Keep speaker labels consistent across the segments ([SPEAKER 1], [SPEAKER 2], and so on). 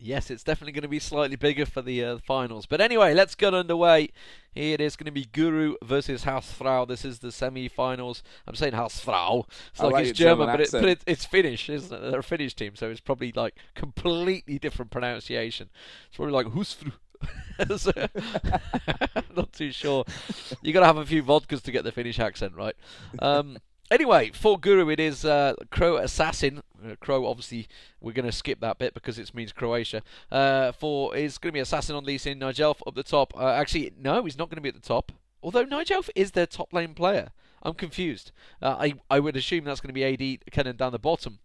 [SPEAKER 1] Yes, it's definitely going to be slightly bigger for the finals. But anyway, let's get underway. Here it is going to be Guru versus Hausfrau. This is the semi-finals. I'm saying Hausfrau. It's like it's German, but it's Finnish, isn't it? They're a Finnish team, so it's probably like completely different pronunciation. It's probably like Hausfrau. Not too sure. You got to have a few vodkas to get the Finnish accent right. Anyway, for Guru it is Crow Assassin. Crow, obviously, we're going to skip that bit because it means Croatia. It's going to be Assassin on Leigh, Nigel up the top. Actually, no, he's not going to be at the top. Although Nigel is their top lane player. I'm confused. I would assume that's going to be AD Kennen down the bottom.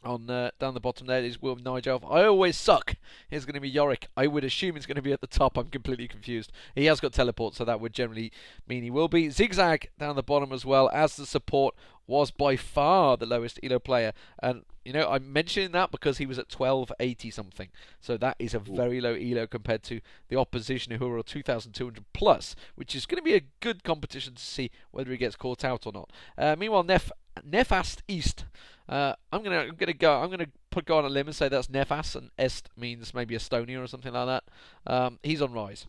[SPEAKER 1] Down the bottom there is Will Nigel. I always suck. Here's going to be Yorick. I would assume he's going to be at the top. I'm completely confused. He has got teleport, so that would generally mean he will be. Zigzag down the bottom as well, as the support was by far the lowest elo player. And, you know, I'm mentioning that because he was at 1280 something. So that is a very low elo compared to the opposition who are 2,200 plus, which is going to be a good competition to see whether he gets caught out or not. Meanwhile, Nefast East. I'm gonna go on a limb and say that's Nefas, and Est means maybe Estonia or something like that. He's on Rise.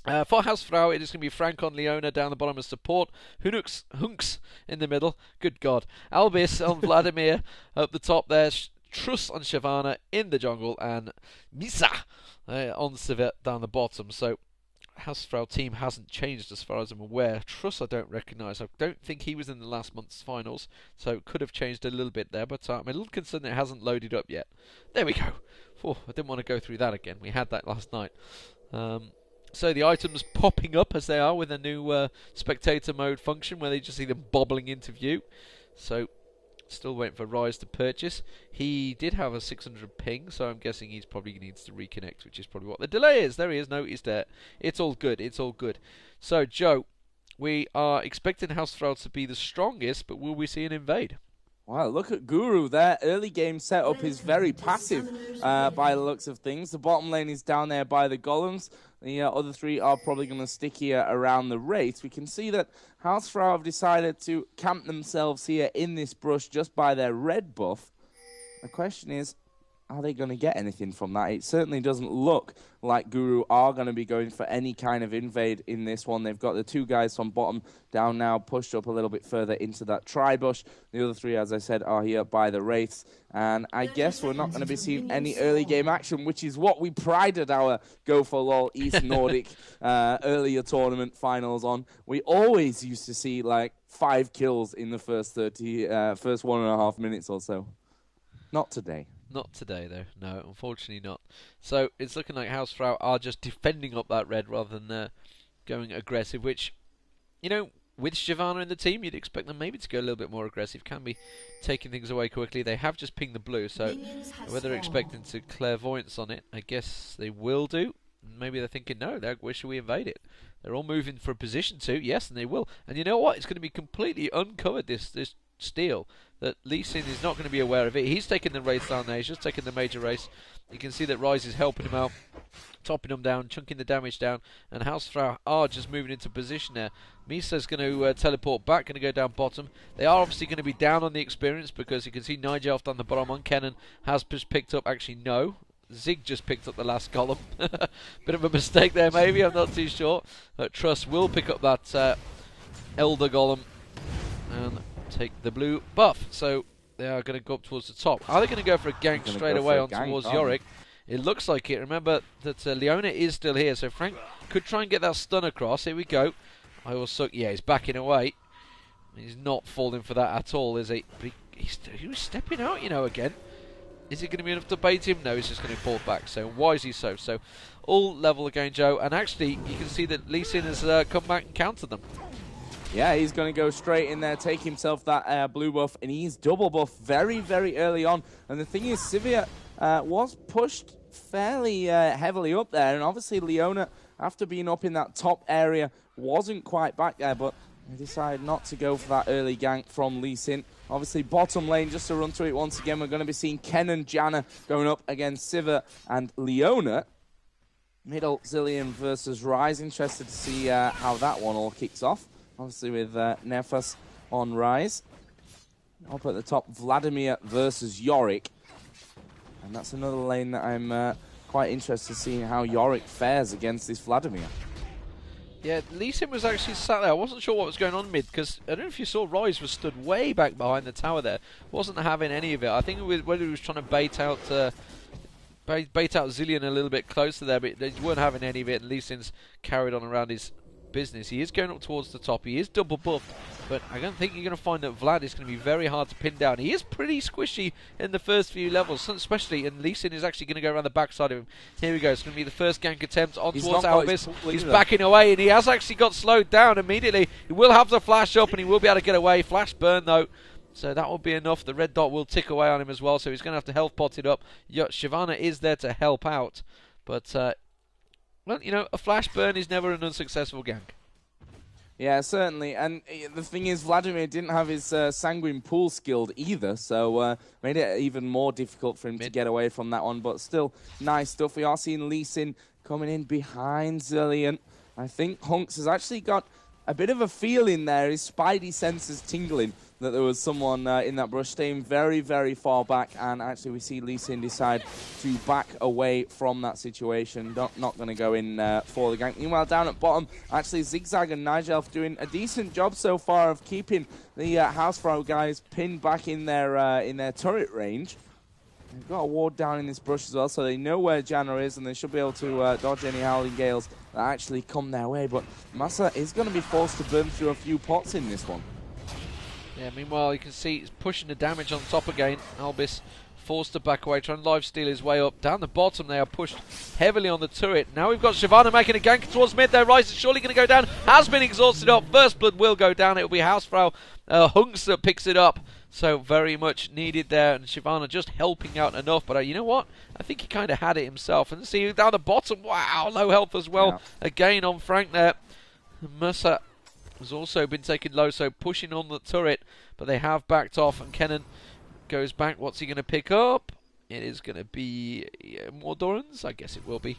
[SPEAKER 1] For Hausfrau, it is going to be Frank on Leona down the bottom as support. Hunks in the middle. Good God. Albis on Vladimir up the top there. Truss on Shyvana in the jungle, and Misa on Sivir down the bottom. So Hausfrau team hasn't changed as far as I'm aware. Truss I don't recognise. I don't think he was in the last month's finals, so it could have changed a little bit there, but I'm a little concerned it hasn't loaded up yet. There we go. I didn't want to go through that again. We had that last night. So the items popping up as they are with a new spectator mode function where they just see them bobbling into view. So still waiting for Rise to purchase. He did have a 600 ping, so I'm guessing he's probably needs to reconnect, which is probably what the delay is. There he is. No, he's there. It's all good. It's all good. So, Joe, we are expecting Hausfrau to be the strongest, but will we see an invade?
[SPEAKER 2] Wow, look at Guru. Their early game setup is very passive by the looks of things. The bottom lane is down there by the golems. The other three are probably going to stick here around the Wraith. We can see that Hausfrau have decided to camp themselves here in this brush just by their red buff. The question is, are they going to get anything from that? It certainly doesn't look like Guru are going to be going for any kind of invade in this one. They've got the two guys from bottom down now, pushed up a little bit further into that tri-bush. The other three, as I said, are here by the Wraiths. And I guess we're not going to be seeing any early game action, which is what we prided our Go4LoL East Nordic earlier tournament finals on. We always used to see like 5 kills in the first 1.5 minutes or so. Not today.
[SPEAKER 1] Not today, though. No, unfortunately not. So it's looking like Hausfrau are just defending up that red rather than going aggressive, which, you know, with Shyvana in the team, you'd expect them maybe to go a little bit more aggressive. Can be taking things away quickly. They have just pinged the blue, so whether they're expecting to clairvoyance on it, I guess they will do. Maybe they're thinking, no, where should we invade it? They're all moving for a position to, yes, and they will. And you know what? It's going to be completely uncovered, this steal, that Leigh is not going to be aware of it. He's taking the race down there. He's just taking the major race. You can see that Rise is helping him out, topping him down, chunking the damage down, and Hausfrau are just moving into position there. Misa's going to teleport back, going to go down bottom. They are obviously going to be down on the experience because you can see Nigel down the bottom on Kennen has just picked up, actually no, Zig just picked up the last column. Bit of a mistake there maybe, I'm not too sure. But Truss will pick up that Elder Golem and take the blue buff. So they are going to go up towards the top. Are they going to go for a gank straight away on towards Yorick? It looks like it. Remember that Leona is still here, so Frank could try and get that stun across. Here we go. I will suck. Yeah, he's backing away. He's not falling for that at all, is he? But he was stepping out, you know, again. Is it going to be enough to bait him? No, he's just going to fall back. So wisely so. So all level again, Joe. And actually, you can see that Leigh has come back and countered them.
[SPEAKER 2] Yeah, he's going to go straight in there, take himself that blue buff, and he's double buff very, very early on. And the thing is, Sivir was pushed fairly heavily up there, and obviously Leona, after being up in that top area, wasn't quite back there, but he decided not to go for that early gank from Leigh. Obviously, bottom lane, just to run through it once again, we're going to be seeing Ken and Janna going up against Sivir and Leona. Middle, Zilean versus Rise. Interested to see how that one all kicks off. Obviously with Nefas on Rise. Up at the top, Vladimir versus Yorick. And that's another lane that I'm quite interested to see how Yorick fares against this Vladimir.
[SPEAKER 1] Yeah, Lee Sin was actually sat there. I wasn't sure what was going on mid, because I don't know if you saw Rise was stood way back behind the tower there. Wasn't having any of it. I think whether he was trying to bait out Zillion a little bit closer there, but they weren't having any of it, and Lee Sin's carried on around his business. He is going up towards the top. He is double buffed, but I don't think you're going to find that Vlad is going to be very hard to pin down. He is pretty squishy in the first few levels, especially, and Lee Sin is actually going to go around the backside of him. Here we go. It's going to be the first gank attempt on towards Albis. He's backing away, and he has actually got slowed down immediately. He will have the flash up, and he will be able to get away. Flash burn, though. So that will be enough. The red dot will tick away on him as well, so he's going to have to health pot it up. Shyvana is there to help out, but well, you know, a flash burn is never an unsuccessful gank.
[SPEAKER 2] Yeah, certainly. And the thing is, Vladimir didn't have his Sanguine Pool skilled either, so made it even more difficult for him to get away from that one. But still, nice stuff. We are seeing Lee Sin coming in behind Zillion. I think Hunks has actually got a bit of a feeling there. His spidey senses tingling that there was someone in that brush, staying very, very far back. And actually, we see Lee Sin decide to back away from that situation. Not going to go in for the gank. Meanwhile, down at bottom, actually, Zigzag and Nigelf doing a decent job so far of keeping the hausfrau guys pinned back in their turret range. They've got a ward down in this brush as well, so they know where Janna is, and they should be able to dodge any Howling Gales that actually come their way. But Massa is going to be forced to burn through a few pots in this one.
[SPEAKER 1] Yeah, meanwhile, you can see he's pushing the damage on top again. Albis forced to back away, trying to lifesteal his way up. Down the bottom, they are pushed heavily on the turret. Now we've got Shyvana making a gank towards mid there. Rise is surely going to go down. Has been exhausted up. First blood will go down. It will be hausfrau Hunks that picks it up. So very much needed there, and Shyvana just helping out enough. But you know what? I think he kind of had it himself. And see down the bottom, wow, low health as well. Yeah. Again on Frank there. Mercer has also been taken low, so pushing on the turret. But they have backed off, and Kennen goes back. What's he going to pick up? It is going to be more Dorans. I guess it will be.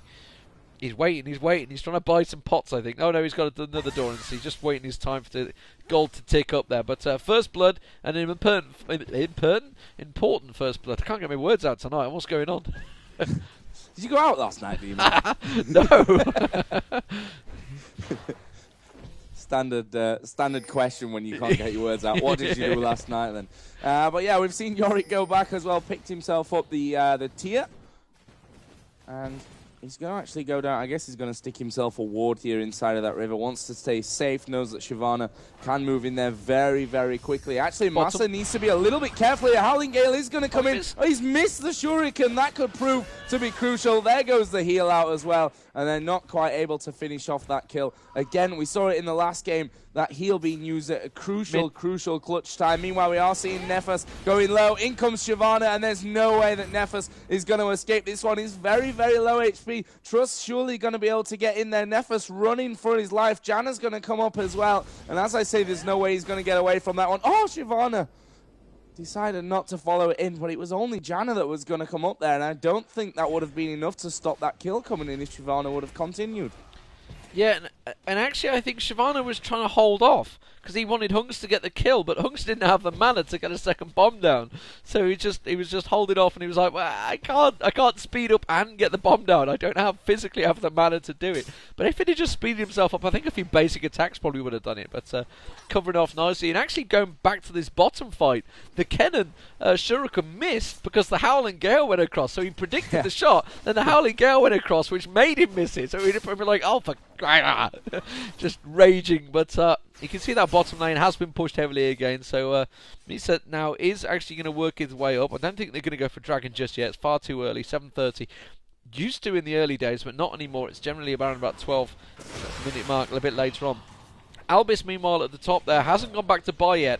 [SPEAKER 1] He's waiting, he's trying to buy some pots, I think. Oh no, he's got another Dorans. He's just waiting his time for the gold to tick up there. But first blood, and an important first blood. I can't get my words out tonight. What's going on?
[SPEAKER 2] Did you go out last night, Deman?
[SPEAKER 1] No.
[SPEAKER 2] Standard question when you can't get your words out. What did you do last night then? But yeah, we've seen Yorick go back as well, picked himself up the tier. And he's going to actually go down. I guess he's going to stick himself a ward here inside of that river. Wants to stay safe. Knows that Shyvana can move in there very, very quickly. Actually, Massa needs to be a little bit careful here. Howling Gale is going to come in. Oh, he's missed the Shuriken. That could prove to be crucial. There goes the heal out as well. And they're not quite able to finish off that kill. Again, we saw it in the last game. That heal being used at a crucial clutch time. Meanwhile, we are seeing Nefas going low. In comes Shyvana, and there's no way that Nefas is going to escape this one. He's very, very low HP. Trust surely going to be able to get in there. Nefas running for his life. Janna's going to come up as well. And as I say, there's no way he's going to get away from that one. Oh, Shyvana decided not to follow it in, but it was only Janna that was going to come up there, and I don't think that would have been enough to stop that kill coming in if Shyvana would have continued. Yeah,
[SPEAKER 1] and actually I think Shyvana was trying to hold off because he wanted Hunks to get the kill, but Hunks didn't have the mana to get a second bomb down. So he was just holding off, and he was like, well, I can't speed up and get the bomb down. I don't physically have the mana to do it. But if he had just speeded himself up, I think a few basic attacks probably would have done it. But covering off nicely, and actually going back to this bottom fight, the Kennen Shuriken missed because the Howling Gale went across. So he predicted the shot, then the Howling Gale went across, which made him miss it. So he'd probably be like, oh, for just raging. But you can see that bottom lane has been pushed heavily again, so Misa now is actually going to work his way up. I don't think they're going to go for Dragon just yet. It's far too early, 7:30. Used to in the early days, but not anymore. It's generally about 12-minute mark, a bit later on. Albis, meanwhile, at the top there, hasn't gone back to buy yet.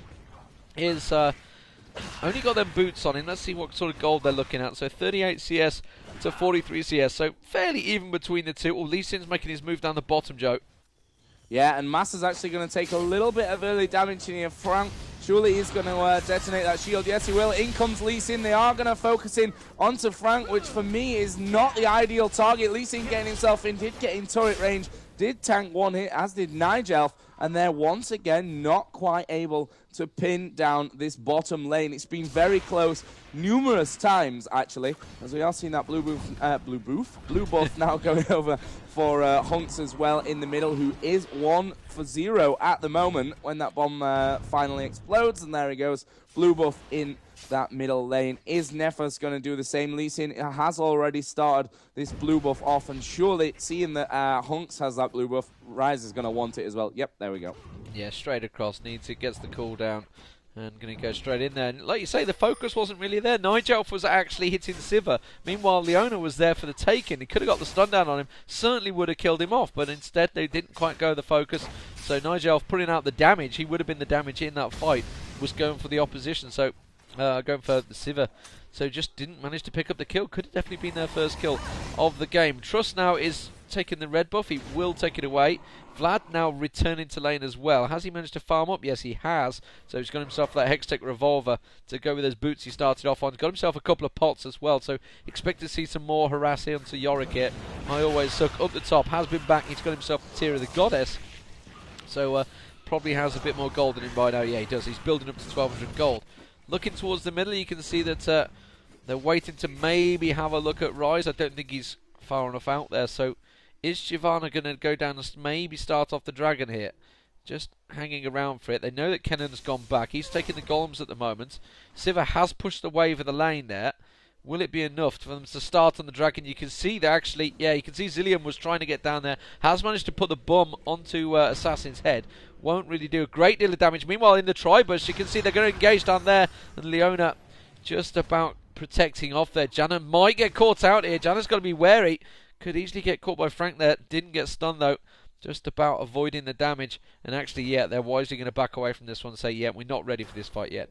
[SPEAKER 1] Is only got them boots on him. Let's see what sort of gold they're looking at. So 38 CS to 43 CS, so fairly even between the two. Oh, Lee Sin's making his move down the bottom, Joe.
[SPEAKER 2] Yeah, and Massa's actually going to take a little bit of early damage in here. Frank surely he's going to detonate that shield. Yes, he will. In comes Lee Sin. They are going to focus in onto Frank, which for me is not the ideal target. Lee Sin getting himself in, did get in turret range, did tank one hit, as did Nigelf. and they're once again not quite able to pin down this bottom lane. It's been very close numerous times, actually, as we are seeing that blue buff now going over for Hunks as well in the middle, who is 1-for-0 at the moment when that bomb finally explodes, and there he goes, blue buff in that middle lane. Is Nefas going to do the same? Lee Sin has already started this blue buff off, and surely seeing that Hunks has that blue buff, Rise is going to want it as well. Yep, there we go.
[SPEAKER 1] Yeah, straight across, needs it, gets the cooldown, and going to go straight in there. And like you say, the focus wasn't really there. Nigel was actually hitting Sivir. Meanwhile, Leona was there for the taking. He could have got the stun down on him, certainly would have killed him off, but instead they didn't quite go the focus. So Nigel putting out the damage, he would have been the damage in that fight, was going for the opposition. So going for the Sivir, so just didn't manage to pick up the kill. Could have definitely been their first kill of the game. Trust now is taking the red buff, he will take it away. Vlad now returning to lane as well. Has he managed to farm up? Yes, he has. So he's got himself that Hextech revolver to go with those boots he started off on. He's got himself a couple of pots as well, so expect to see some more harass here onto Yorick here. I always suck up the top, has been back, he's got himself the tier of the goddess. So probably has a bit more gold than him by now. Yeah, he does. He's building up to 1200 gold. Looking towards the middle, you can see that they're waiting to maybe have a look at Rise. I don't think he's far enough out there. So is Shyvana going to go down and maybe start off the dragon here? Just hanging around for it. They know that Kennan's gone back. He's taking the golems at the moment. Sivir has pushed away for the lane there. Will it be enough for them to start on the dragon? You can see that actually, yeah, you can see Zillion was trying to get down there. Has managed to put the bum onto Assassin's head. Won't really do a great deal of damage. Meanwhile, in the Tribus, you can see they're going to engage down there. And Leona just about protecting off there. Janna might get caught out here. Janna's got to be wary. Could easily get caught by Frank there. Didn't get stunned though. Just about avoiding the damage. And actually, yeah, they're wisely going to back away from this one and say, yeah, we're not ready for this fight yet.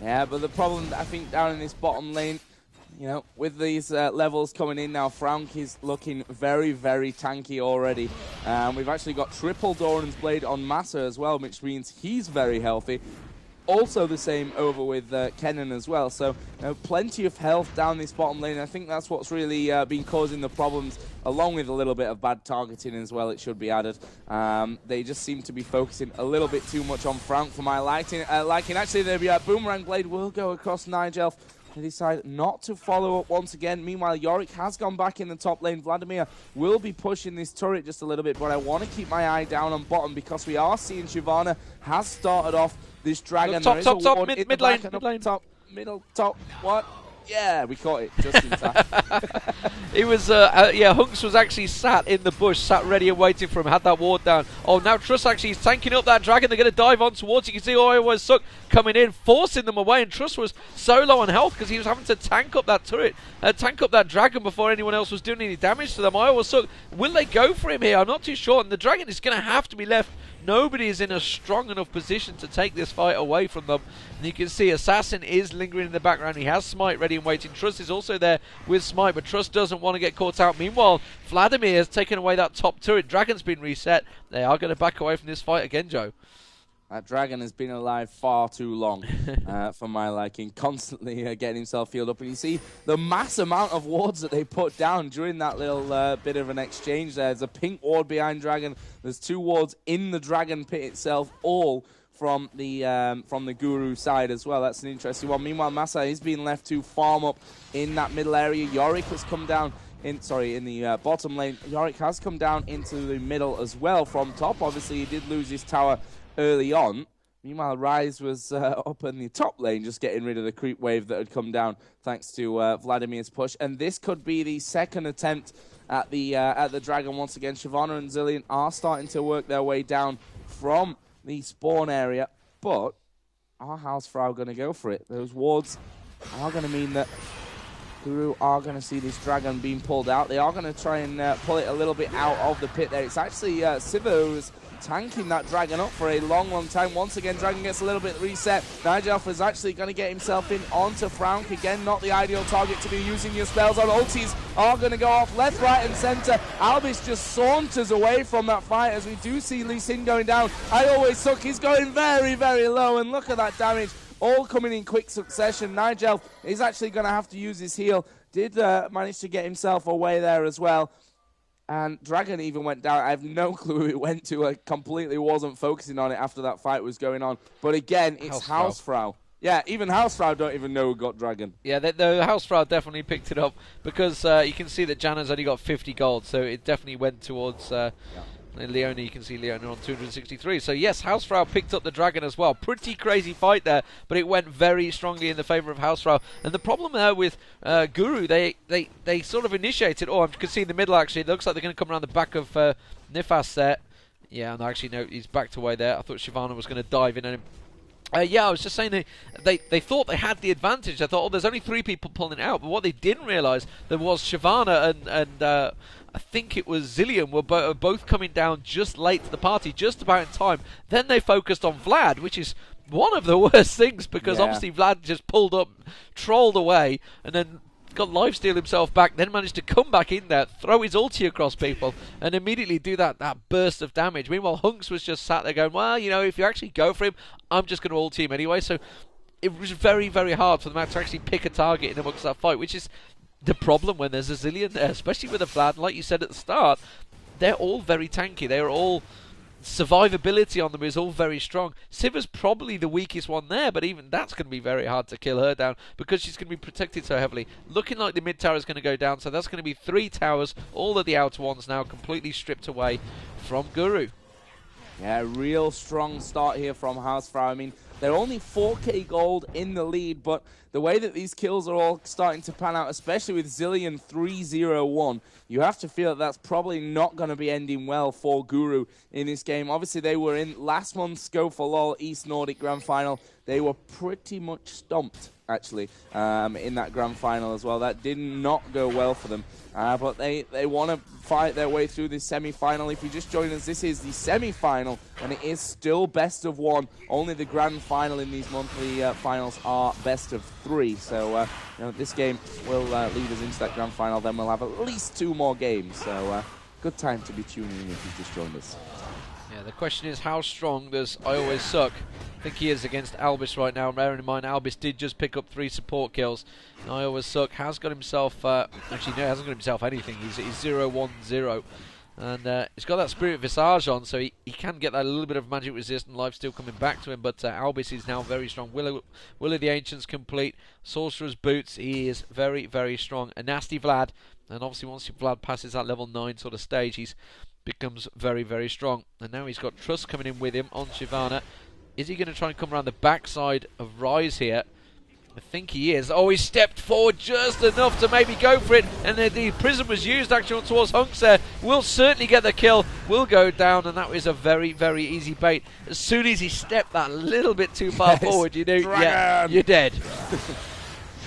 [SPEAKER 2] Yeah, but the problem, I think, down in this bottom lane, you know, with these levels coming in now, Frank is looking very, very tanky already. We've actually got triple Doran's Blade on Massa as well, which means he's very healthy. Also the same over with Kennen as well. So, you know, plenty of health down this bottom lane. I think that's what's really been causing the problems, along with a little bit of bad targeting as well, it should be added. They just seem to be focusing a little bit too much on Frank for my liking. Actually, the Boomerang Blade will go across Nigel. They decide not to follow up once again. Meanwhile, Yorick has gone back in the top lane. Vladimir will be pushing this turret just a little bit, but I want to keep my eye down on bottom because we are seeing Shyvana has started off this dragon.
[SPEAKER 1] Top, mid lane,
[SPEAKER 2] middle, top, what? Yeah, we caught it just in time.
[SPEAKER 1] He was, yeah, Hunks was actually sat in the bush, sat ready and waiting for him, had that ward down. Oh, now Truss actually is tanking up that dragon. They're going to dive on towards. You can see always Suck coming in, forcing them away, and Truss was so low on health because he was having to tank up that turret, tank up that dragon before anyone else was doing any damage to them. Iowa Suck, will they go for him here? I'm not too sure, and the dragon is going to have to be left. Nobody is in a strong enough position to take this fight away from them. And you can see Assassin is lingering in the background. He has Smite ready and waiting. Trust is also there with Smite, but Trust doesn't want to get caught out. Meanwhile, Vladimir has taken away that top turret. Dragon's been reset. They are going to back away from this fight again, Joe.
[SPEAKER 2] That dragon has been alive far too long for my liking, constantly getting himself healed up. And you see the mass amount of wards that they put down during that little bit of an exchange there. There's a pink ward behind dragon. There's 2 wards in the dragon pit itself, all from the Guru side as well. That's an interesting one. Meanwhile, Massa is being left to farm up in that middle area. Yorick has come down in the bottom lane. Yorick has come down into the middle as well from top. Obviously, he did lose his tower early on. Meanwhile, Rise was up in the top lane, just getting rid of the creep wave that had come down thanks to Vladimir's push. And this could be the second attempt at the dragon once again. Shyvana and Zillion are starting to work their way down from the spawn area, but are hausfrau going to go for it? Those wards are going to mean that Guru are going to see this dragon being pulled out. They are going to try and pull it a little bit out of the pit there. It's actually Sivir who's tanking that dragon up for a long, long time. Once again, dragon gets a little bit reset. Nigel is actually going to get himself in onto Frank. Again, not the ideal target to be using your spells on. Ultis are going to go off left, right, and center. Albis just saunters away from that fight as we do see Lee Sin going down. I always suck. He's going very, very low, and look at that damage. All coming in quick succession. Nigel is actually going to have to use his heal. Did manage to get himself away there as well. And Dragon even went down. I have no clue who it went to. I completely wasn't focusing on it after that fight was going on. But again, it's hausfrau. Yeah, even hausfrau don't even know who got Dragon.
[SPEAKER 1] Yeah, the hausfrau definitely picked it up because you can see that Janna's only got 50 gold, so it definitely went towards Leone. You can see Leone on 263. So yes, hausfrau picked up the Dragon as well. Pretty crazy fight there, but it went very strongly in the favour of hausfrau. And the problem there with Guru, they sort of initiated. Oh, I can see in the middle actually. It looks like they're going to come around the back of Nifas there. Yeah, and actually no, he's backed away there. I thought Shyvana was going to dive in on him. Yeah, I was just saying they thought they had the advantage. They thought, oh, there's only 3 people pulling it out. But what they didn't realise, there was Shyvana and I think it was Zilean were both coming down just late to the party, just about in time. Then they focused on Vlad, which is one of the worst things because obviously Vlad just pulled up, trolled away, and then got lifesteal himself back, then managed to come back in there, throw his ulti across people, and immediately do that burst of damage. Meanwhile, Hunks was just sat there going, well, you know, if you actually go for him, I'm just going to ulti him anyway. So it was very, very hard for them to actually pick a target in amongst that fight, which is the problem when there's a Zilean there, especially with a Vlad. Like you said at the start, they're all very tanky. They are all... survivability on them is all very strong. Sivir's probably the weakest one there, but even that's going to be very hard to kill her down because she's going to be protected so heavily. Looking like the mid tower is going to go down, so that's going to be 3 towers, all of the outer ones now completely stripped away from Guru.
[SPEAKER 2] Yeah, real strong start here from hausfrau. I mean, they're only 4k gold in the lead, but the way that these kills are all starting to pan out, especially with Zilean 3-0-1, you have to feel that that's probably not going to be ending well for Guru in this game. Obviously, they were in last month's Go4LoL East Nordic Grand Final. They were pretty much stomped, actually, in that Grand Final as well. That did not go well for them. But they want to fight their way through this semi-final. If you just join us, this is the semi-final, and it is still best of 1. Only the grand final in these monthly finals are best of 3. So you know, this game will lead us into that grand final. Then we'll have at least 2 more games. So good time to be tuning in if you just joined us.
[SPEAKER 1] Yeah, the question is how strong does I Always Suck? I think he is against Albus right now. Bearing in mind, Albus did just pick up 3 support kills. And I Always Suck has got himself, actually no, hasn't got himself anything. He's 0-1-0. And he's got that Spirit Visage on, so he can get that little bit of magic resist and life still coming back to him. But Albus is now very strong. Will of the Ancients complete. Sorcerer's Boots, he is very, very strong. A nasty Vlad. And obviously once Vlad passes that level 9 sort of stage, he's becomes very, very strong. And now he's got Trust coming in with him on Shyvana. Is he going to try and come around the backside of Rise here? I think he is. Oh, he stepped forward just enough to maybe go for it. And the Prism was used actually towards Hunks there. Will certainly get the kill. Will go down. And that was a very, very easy bait. As soon as he stepped that little bit too far forward, you knew, yeah, you're dead.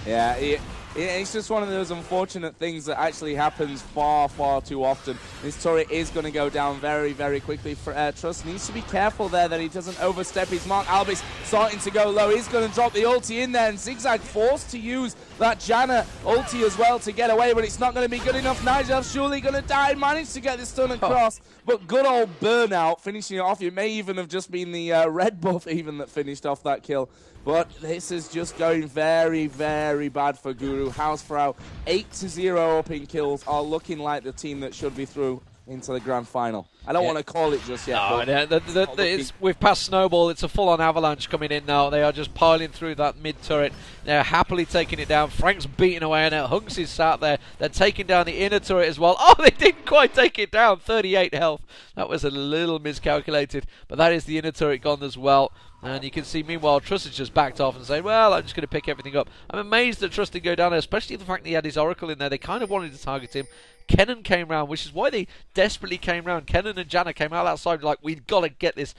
[SPEAKER 2] Yeah, it's just one of those unfortunate things that actually happens far, far too often. This turret is going to go down very, very quickly. Trust needs to be careful there that he doesn't overstep his mark. Albus starting to go low. He's going to drop the ulti in there, and Zigzag forced to use that Janna ulti as well to get away, but it's not going to be good enough. Nigel's surely going to die. Managed to get this stun across, but good old burnout finishing it off. It may even have just been the red buff even that finished off that kill. But this is just going very, very bad for Guru. hausfrau 8-0 up in kills, are looking like the team that should be through into the grand final. I don't want to call it just yet.
[SPEAKER 1] No, we've passed Snowball. It's a full-on avalanche coming in now. They are just piling through that mid-turret. They're happily taking it down. Frank's beating away on it. Hunks is sat there. They're taking down the inner turret as well. Oh, they didn't quite take it down. 38 health. That was a little miscalculated, but that is the inner turret gone as well. And you can see, meanwhile, Trust has just backed off and said, well, I'm just going to pick everything up. I'm amazed that Trust didn't go down there, especially the fact that he had his Oracle in there. They kind of wanted to target him. Kennen came round, which is why they desperately came round. Kennen and Janna came out outside like, we've got to get this,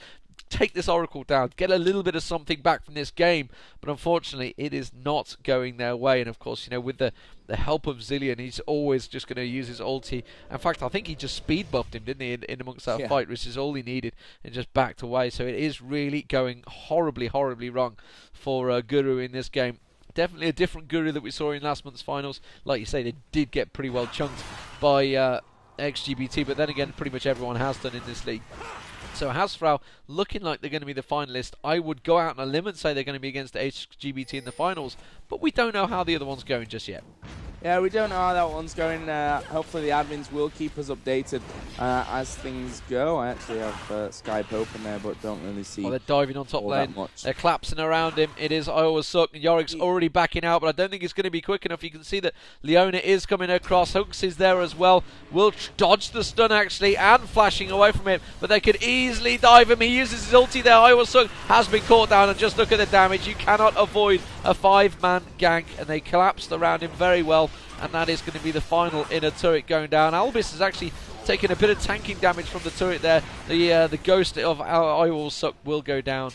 [SPEAKER 1] take this Oracle down, get a little bit of something back from this game. But unfortunately, it is not going their way. And of course, you know, with the help of Zilean, he's always just going to use his ulti. In fact, I think he just speed buffed him, didn't he, in amongst that fight, which is all he needed, and just backed away. So it is really going horribly, horribly wrong for Guru in this game. Definitely a different Guru that we saw in last month's finals. Like you say, they did get pretty well chunked by XGBT, but then again, pretty much everyone has done in this league. So hausfrau looking like they're going to be the finalist. I would go out on a limb and say they're going to be against XGBT in the finals, but we don't know how the other one's going just yet.
[SPEAKER 2] Yeah, we don't know how that one's going. Hopefully the admins will keep us updated as things go. I actually have Skype open there, but don't really see.
[SPEAKER 1] Well, they're diving on top lane. They're collapsing around him. It is I always suck. Yorik's already backing out, but I don't think it's going to be quick enough. You can see that Leona is coming across. Hooks is there as well. Will dodge the stun actually and flashing away from him, but they could easily dive him. He uses his ulti there. I always suck has been caught down, and just look at the damage. You cannot avoid a 5-man gank, and they collapsed around him very well. And that is going to be the final inner turret going down. Albus has actually taken a bit of tanking damage from the turret there. The ghost of I Will Suck will go down.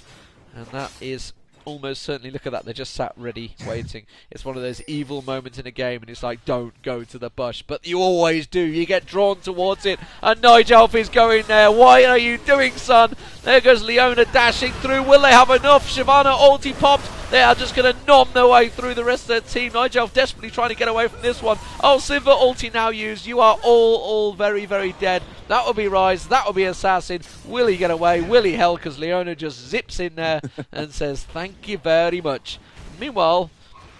[SPEAKER 1] And that is almost certainly, look at that, they're just sat ready, waiting. It's one of those evil moments in a game, and it's like, don't go to the bush. But you always do. You get drawn towards it. And Nigelf is going there. What are you doing, son? There goes Leona dashing through. Will they have enough? Shyvana ulti popped. They are just going to nom their way through the rest of their team. Nigelf desperately trying to get away from this one. Oh, Silver ulti now used. You are all very, very dead. That will be Rise. That will be Assassin. Will he get away? Will he hell? Because Leona just zips in there and says, thank you very much. Meanwhile,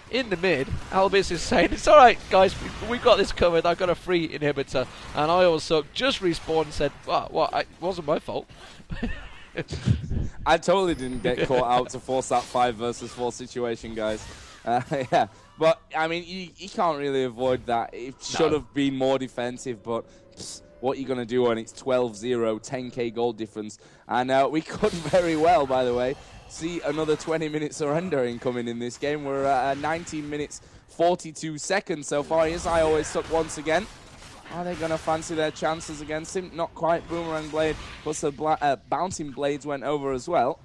[SPEAKER 1] in the mid, Albus is saying, it's alright, guys. We've got this covered. I've got a free inhibitor. And I also just respawned and said, well, it wasn't my fault.
[SPEAKER 2] I totally didn't get caught out to force that 5 versus 4 situation, guys. Yeah, but I mean, you can't really avoid that. It should have been more defensive, but what are you going to do when it's 12-0, 10k gold difference? And we could very well, by the way, see another 20-minute surrender incoming in this game. We're at 19 minutes 42 seconds so far. Yes, I always suck once again. Are they going to fancy their chances against him? Not quite. Boomerang Blade, plus the Bouncing Blades went over as well.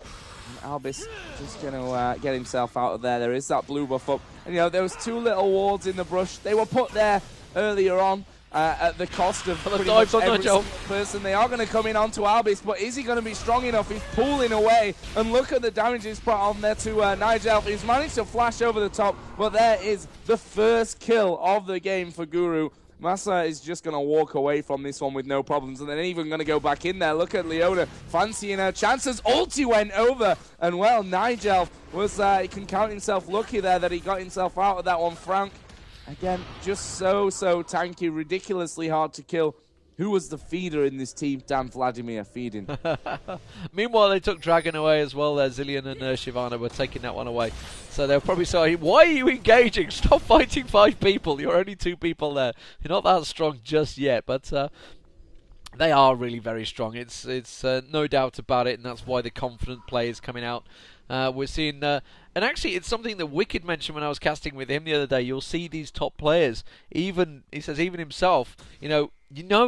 [SPEAKER 2] And Albus just going to get himself out of there. There is that blue buff up. And, you know, there was 2 little wards in the brush. They were put there earlier on at the cost of pretty much every single person. They are going to come in onto Albus, but is he going to be strong enough? He's pulling away. And look at the damage he's put on there to Nigel. He's managed to flash over the top, but there is the first kill of the game for Guru. Massa is just going to walk away from this one with no problems, and then even going to go back in there. Look at Leona fancying her chances. Ulti went over, and well, Nigel was, he can count himself lucky there that he got himself out of that one. Frank, again, just so tanky, ridiculously hard to kill. Who was the feeder in this team? Dan Vladimir feeding.
[SPEAKER 1] Meanwhile, they took Dragon away as well. Zillion and Shyvana were taking that one away. So they'll probably say, why are you engaging? Stop fighting 5 people. You're only 2 people there. You're not that strong just yet. But they are really very strong. It's no doubt about it. And that's why the confident play is coming out. We're seeing... and actually, it's something that Wicked mentioned when I was casting with him the other day. You'll see these top players, even, he says, even himself, you know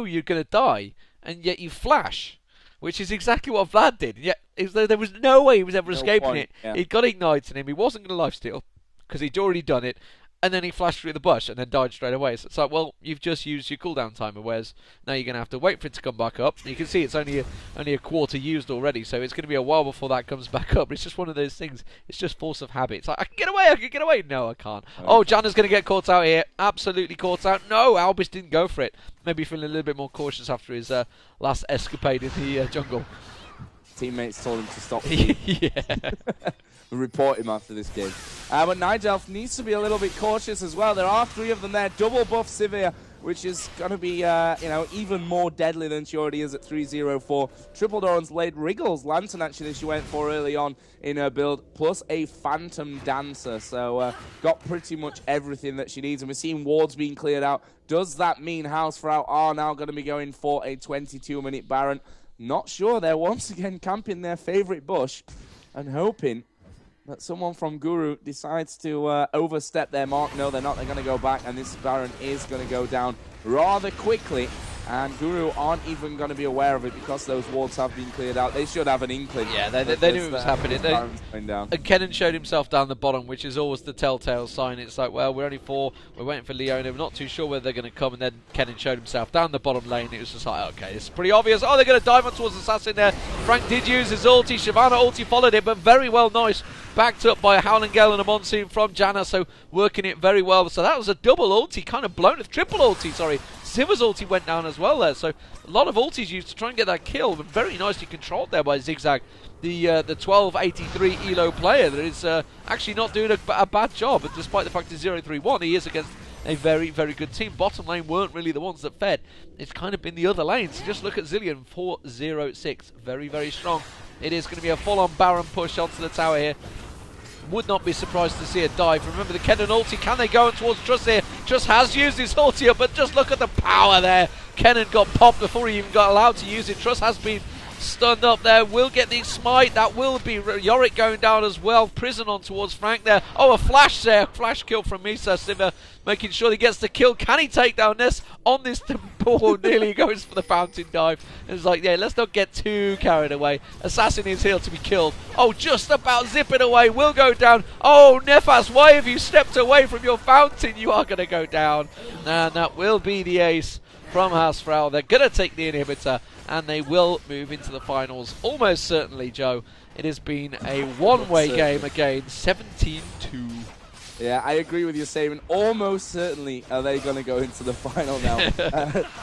[SPEAKER 1] you're going to die, and yet you flash, which is exactly what Vlad did. Yet there was no way he was ever escaping it. Yeah. He'd got Ignites in him. He wasn't going to lifesteal, because he'd already done it. And then he flashed through the bush and then died straight away. So it's like, well, you've just used your cooldown timer, whereas now you're going to have to wait for it to come back up. And you can see it's only a quarter used already, so it's going to be a while before that comes back up. It's just one of those things. It's just force of habit. It's like, I can get away. No, I can't. Oh, Janna's going to get caught out here. Absolutely caught out. No, Albus didn't go for it. Maybe feeling a little bit more cautious after his last escapade in the jungle.
[SPEAKER 2] Teammates told him to stop.
[SPEAKER 1] Yeah.
[SPEAKER 2] Report him after this game. But Nigelf needs to be a little bit cautious as well. There are 3 of them there. Double buff Sivir, which is going to be even more deadly than she already is at 304. Triple Doran's Blade, Wriggles Lantern actually she went for early on in her build, plus a Phantom Dancer. So got pretty much everything that she needs. And we're seeing wards being cleared out. Does that mean hausfrau are now going to be going for a 22-minute Baron? Not sure. They're once again camping their favorite bush and hoping that someone from Guru decides to overstep their mark. No, they're not. They're going to go back, and this Baron is going to go down rather quickly. And Guru aren't even going to be aware of it because those wards have been cleared out. They should have an inkling.
[SPEAKER 1] Yeah, they knew it was happening. And Kennen showed himself down the bottom, which is always the telltale sign. It's like, well, we're only 4. We're waiting for Leona. We're not too sure whether they're going to come. And then Kennen showed himself down the bottom lane. It was just like, okay, it's pretty obvious. Oh, they're going to dive on towards Assassin there. Frank did use his ulti. Shyvana ulti followed it, but very well nice. Backed up by a Howling Gale and a Monsoon from Janna, so working it very well. So that was a double ulti, kind of blown, triple ulti, sorry. Siva's ulti went down as well there, so a lot of ultis used to try and get that kill, but very nicely controlled there by Zigzag, the 1283 ELO player that is actually not doing a bad job, despite the fact he's 0-3-1, he is against a very, very good team. Bottom lane weren't really the ones that fed. It's kind of been the other lanes. Just look at Zilean, 4-0-6. Very, very strong. It is going to be a full-on Baron push onto the tower here. Would not be surprised to see a dive. Remember the Kennen ulti. Can they go towards Trust here? Trust has used his ulti up, but just look at the power there. Kennen got popped before he even got allowed to use it. Trust has been stunned up there. Will get the smite. That will be Yorick going down as well. Prison on towards Frank there. Oh, a flash there. Flash kill from Misa Siva, making sure he gets the kill. Can he take down this on this ball? Nearly goes for the fountain dive. And it's like, yeah, let's not get too carried away. Assassin is here to be killed. Oh, just about zip it away. Will go down. Oh, Nefas, why have you stepped away from your fountain? You are going to go down. And that will be the ace from hausfrau. They're going to take the inhibitor, and they will move into the finals. Almost certainly, Joe. It has been a one-way game again, 17-2.
[SPEAKER 2] Yeah, I agree with you, Simon. Almost certainly are they going to go into the final now.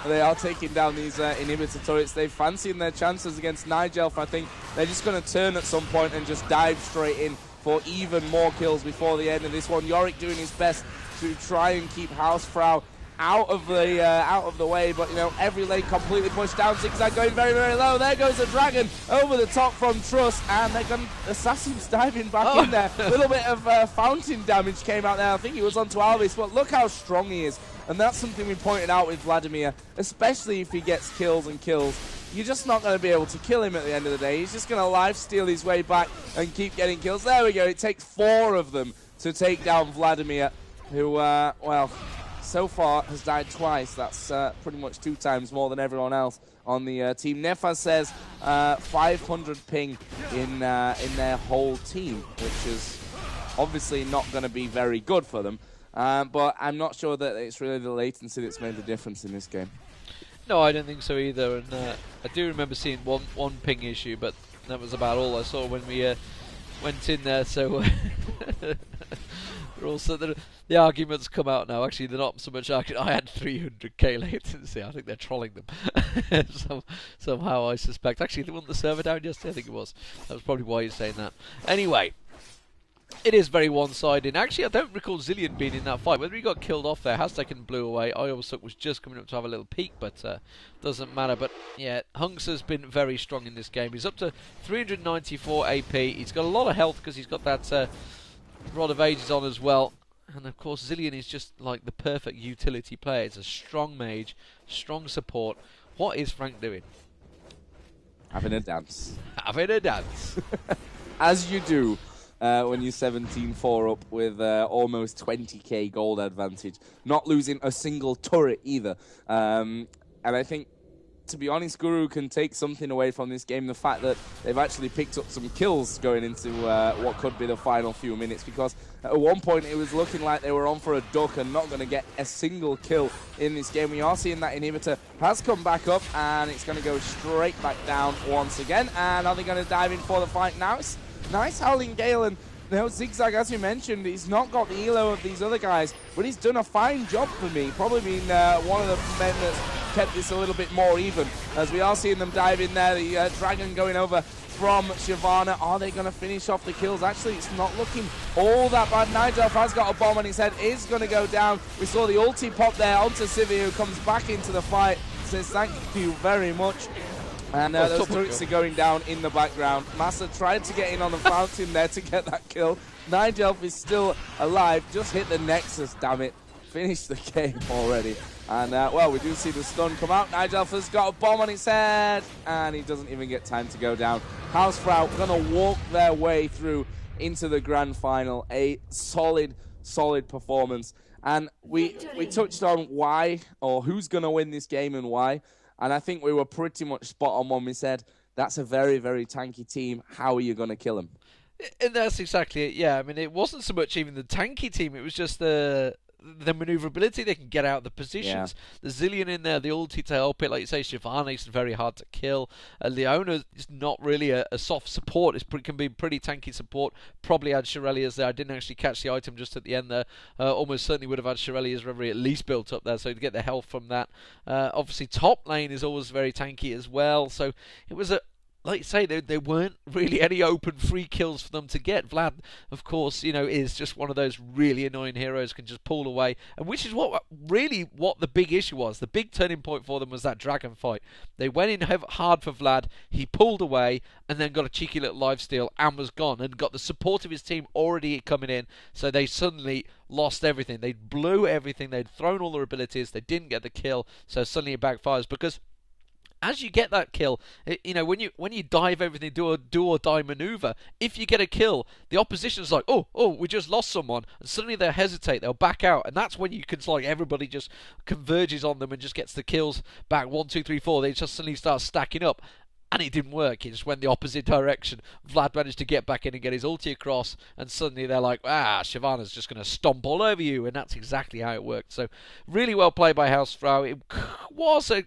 [SPEAKER 2] They are taking down these inhibitor turrets. They've fancied their chances against Nigel. I think they're just going to turn at some point and just dive straight in for even more kills before the end of this one. Yorick doing his best to try and keep hausfrau out of the way, but you know, every lane completely pushed down. Zigzag going very, very low. There goes the dragon over the top from Trust, and they're going Assassin's diving back in there. A little bit of fountain damage came out there. I think he was onto Alvis, but look how strong he is. And that's something we pointed out with Vladimir, especially if he gets kills and kills. You're just not going to be able to kill him at the end of the day. He's just going to lifesteal his way back and keep getting kills. There we go. It takes 4 of them to take down Vladimir, who, well, so far has died twice. That's pretty much 2 times more than everyone else on the team. Nefas says 500 ping in their whole team, which is obviously not going to be very good for them. But I'm not sure that it's really the latency that's made the difference in this game.
[SPEAKER 1] No, I don't think so either. And I do remember seeing one ping issue, but that was about all I saw when we went in there. So also the arguments come out now. Actually, they're not so much arguing. I had 300k latency. I think they're trolling them somehow, I suspect. Actually, they want the server down yesterday. I think it was. That was probably why you're saying that. Anyway, it is very one-sided. Actually, I don't recall Zilean being in that fight. Whether he got killed off there, has taken blew away. Iosuk was just coming up to have a little peek, but doesn't matter. But yeah, Hunks has been very strong in this game. He's up to 394 AP. He's got a lot of health because he's got that Rod of Ages on as well. And of course, Zilean is just like the perfect utility player. It's a strong mage, strong support. What is Frank doing?
[SPEAKER 2] Having a dance.
[SPEAKER 1] Having a dance.
[SPEAKER 2] As you do. When you're 17-4 up with almost 20k gold advantage. Not losing a single turret either. And I think, to be honest, Guru can take something away from this game. The fact that they've actually picked up some kills going into what could be the final few minutes. Because at one point it was looking like they were on for a duck and not going to get a single kill in this game. We are seeing that inhibitor has come back up and it's going to go straight back down once again. And are they going to dive in for the fight now? It's nice Howling Gale, and you know, Zigzag, as you mentioned, he's not got the elo of these other guys, but he's done a fine job for me. Probably been one of the men that's kept this a little bit more even, as we are seeing them dive in there. The Dragon going over from Shyvana. Are they going to finish off the kills? Actually, it's not looking all that bad. Nigel has got a bomb on his head, is going to go down. We saw the ulti pop there onto Civi, who comes back into the fight. Says thank you very much. And those turrets are going down in the background. Massa tried to get in on the fountain there to get that kill. Nigel is still alive. Just hit the Nexus, damn it. Finished the game already. And, well, we do see the stun come out. Nigel has got a bomb on his head. And he doesn't even get time to go down. hausfrau going to walk their way through into the grand final. A solid, solid performance. And we touched on why, or who's going to win this game and why. And I think we were pretty much spot on when we said, that's a very, very tanky team. How are you going to kill them?
[SPEAKER 1] And that's exactly it, yeah. I mean, it wasn't so much even the tanky team. It was just the maneuverability. They can get out of the positions. Yeah. The Zilean in there, the ulti to help it. Like you say, Shyvana is very hard to kill. Leona is not really a soft support. It can be pretty tanky support. Probably had Shirelias there. I didn't actually catch the item just at the end there. Almost certainly would have had Shirelias Reverie at least built up there, so to get the health from that. Obviously, top lane is always very tanky as well. So it was a like you say, there weren't really any open free kills for them to get. Vlad, of course, is just one of those really annoying heroes, can just pull away, and which is what the big issue was. The big turning point for them was that dragon fight. They went in hard for Vlad, he pulled away, and then got a cheeky little lifesteal and was gone, and got the support of his team already coming in, so they suddenly lost everything. They blew everything, they'd thrown all their abilities, they didn't get the kill, so suddenly it backfires, because as you get that kill, when you dive everything, do or die maneuver, if you get a kill, the opposition's like, oh, we just lost someone, and suddenly they'll hesitate, they'll back out, and that's when you can, like, everybody just converges on them and just gets the kills back. 1, 2, 3, 4. They just suddenly start stacking up. And it didn't work. It just went the opposite direction. Vlad managed to get back in and get his ulti across, and suddenly they're like, Shyvana's just going to stomp all over you, and that's exactly how it worked. So, really well played by hausfrau. It was a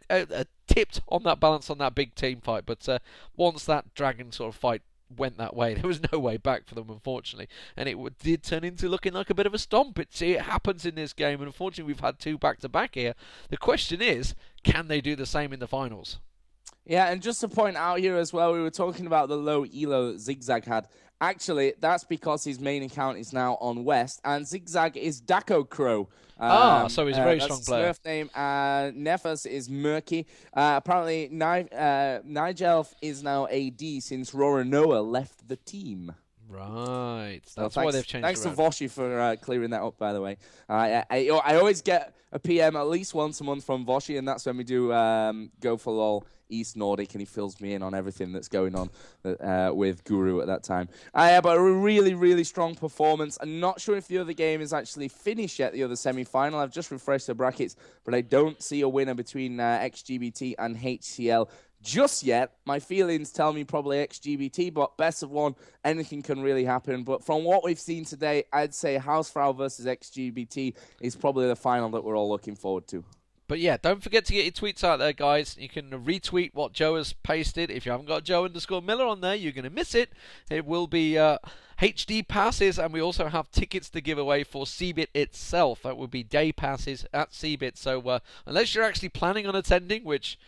[SPEAKER 1] tipped on that balance on that big team fight, but once that dragon sort of fight went that way, there was no way back for them, unfortunately, and it did turn into looking like a bit of a stomp. It happens in this game, and unfortunately we've had 2 back-to-back here. The question is, can they do the same in the finals?
[SPEAKER 2] Yeah, and just to point out here as well, we were talking about the low elo that Zigzag had. Actually, that's because his main account is now on West, and Zigzag is Daco Crow.
[SPEAKER 1] So he's a very strong player.
[SPEAKER 2] Smurf name. Nefas is Murky. Apparently, Nigel is now AD since Roranoa left the team.
[SPEAKER 1] Right. That's why they've changed.
[SPEAKER 2] Thanks to Voshi for clearing that up, by the way. I always get a PM at least once a month from Voshi, and that's when we do Go4LoL East Nordic, and he fills me in on everything that's going on with Guru at that time. But a really, really strong performance. I'm not sure if the other game is actually finished yet, the other semi-final. I've just refreshed the brackets, but I don't see a winner between XGBT and HCL just yet. My feelings tell me probably XGBT, but best of one, anything can really happen. But from what we've seen today, I'd say hausfrau versus XGBT is probably the final that we're all looking forward to.
[SPEAKER 1] But yeah, don't forget to get your tweets out there, guys. You can retweet what Joe has pasted. If you haven't got Joe_Miller on there, you're going to miss it. It will be HD passes, and we also have tickets to give away for CBIT itself. That would be day passes at CBIT. So unless you're actually planning on attending, which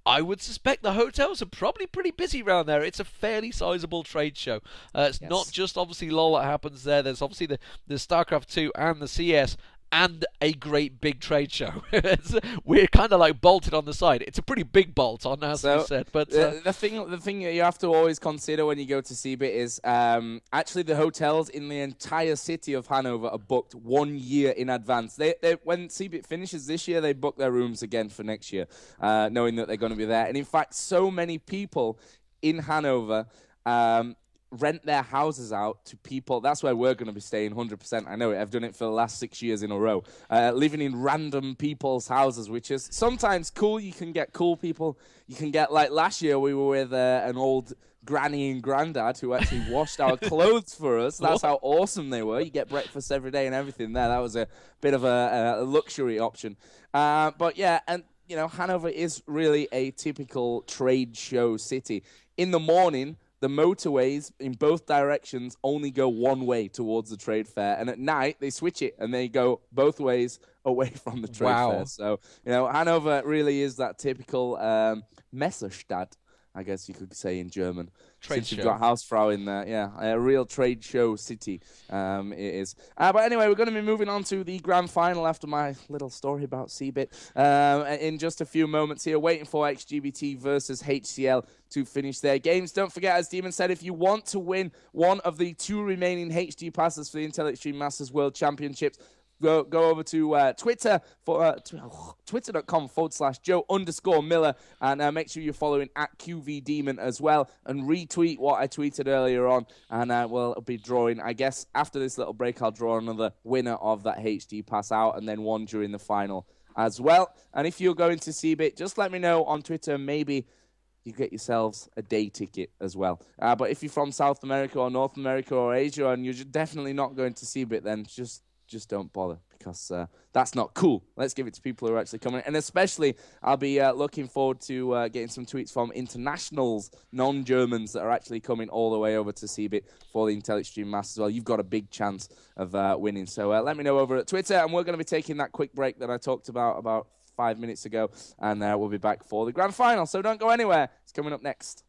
[SPEAKER 1] I would suspect the hotels are probably pretty busy around there. It's a fairly sizable trade show. It's not just obviously LoL that happens there. There's obviously the StarCraft 2 and the CS, and a great big trade show. We're kind of like bolted on the side. It's a pretty big bolt on, as you said. But
[SPEAKER 2] the thing that you have to always consider when you go to CBIT is actually the hotels in the entire city of Hanover are booked 1 year in advance. When CBIT finishes this year, they book their rooms again for next year, knowing that they're going to be there. And in fact, so many people in Hanover rent their houses out to people. That's where we're going to be staying 100%. I know it. I've done it for the last 6 years in a row. Living in random people's houses, which is sometimes cool. You can get cool people. You can get, like last year, we were with an old granny and granddad who actually washed our clothes for us. That's how awesome they were. You get breakfast every day and everything there. That was a bit of a luxury option. But yeah, and Hanover is really a typical trade show city. In the morning, the motorways in both directions only go one way towards the trade fair. And at night, they switch it and they go both ways away from the trade fair. So, Hanover really is that typical Messerstadt, I guess you could say in German. Since you've got hausfrau in there, yeah, a real trade show city it is. But anyway, we're going to be moving on to the grand final after my little story about CBIT in just a few moments here, waiting for XGBT versus HCL to finish their games. Don't forget, as Deman said, if you want to win one of the 2 remaining HD passes for the Intel Extreme Masters World Championships, go over to Twitter for twitter.com/Joe_Miller and make sure you're following at QVDemon as well, and retweet what I tweeted earlier on, and we'll be drawing, I guess after this little break, I'll draw another winner of that HD pass out, and then one during the final as well. And if you're going to CBIT, just let me know on Twitter. Maybe you get yourselves a day ticket as well. But if you're from South America or North America or Asia and you're definitely not going to CBIT, then just don't bother, because that's not cool. Let's give it to people who are actually coming. And especially, I'll be looking forward to getting some tweets from internationals, non-Germans, that are actually coming all the way over to CBIT for the Intel Extreme Masters. Well, you've got a big chance of winning. So let me know over at Twitter, and we're going to be taking that quick break that I talked about 5 minutes ago, and we'll be back for the grand final. So don't go anywhere. It's coming up next.